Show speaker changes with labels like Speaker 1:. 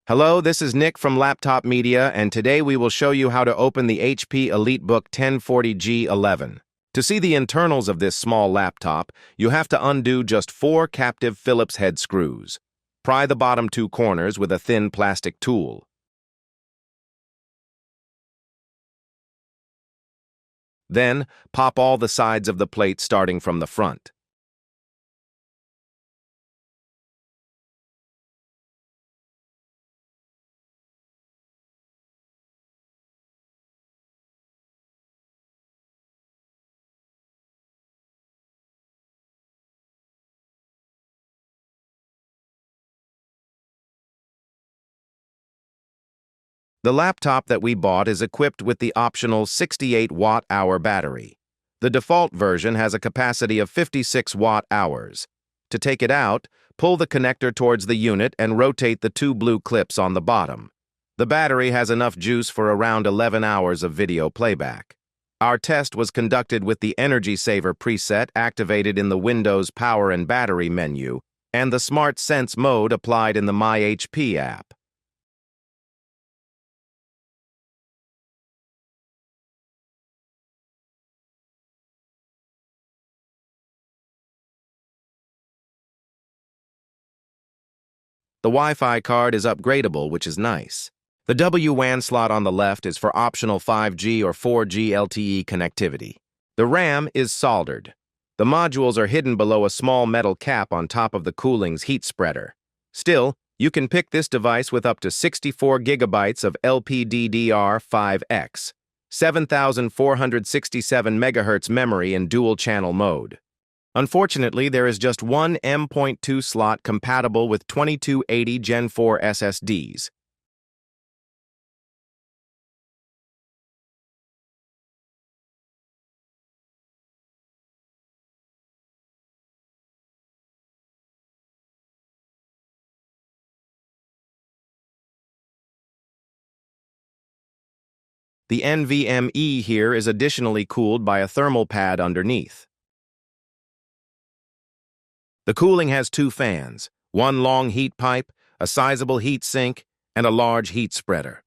Speaker 1: Hello, this is Nick from Laptop Media, and today we will show you how to open the HP EliteBook 1040 G11. To see the internals of this small laptop, you have to undo just 4 captive Phillips head screws. Pry the bottom 2 corners with a thin plastic tool. Then, pop all the sides of the plate starting from the front. The laptop that we bought is equipped with the optional 68-watt-hour battery. The default version has a capacity of 56 watt-hours. To take it out, pull the connector towards the unit and rotate the 2 blue clips on the bottom. The battery has enough juice for around 11 hours of video playback. Our test was conducted with the Energy Saver preset activated in the Windows Power and Battery menu and the Smart Sense mode applied in the My HP app. The Wi-Fi card is upgradable, which is nice. The WAN slot on the left is for optional 5G or 4G LTE connectivity. The RAM is soldered. The modules are hidden below a small metal cap on top of the cooling's heat spreader. Still, you can pick this device with up to 64 gigabytes of LPDDR5X, 7,467 MHz memory in dual-channel mode. Unfortunately, there is just one M.2 slot compatible with 2280 Gen 4 SSDs. The NVMe here is additionally cooled by a thermal pad underneath. The cooling has 2 fans, one long heat pipe, a sizable heat sink, and a large heat spreader.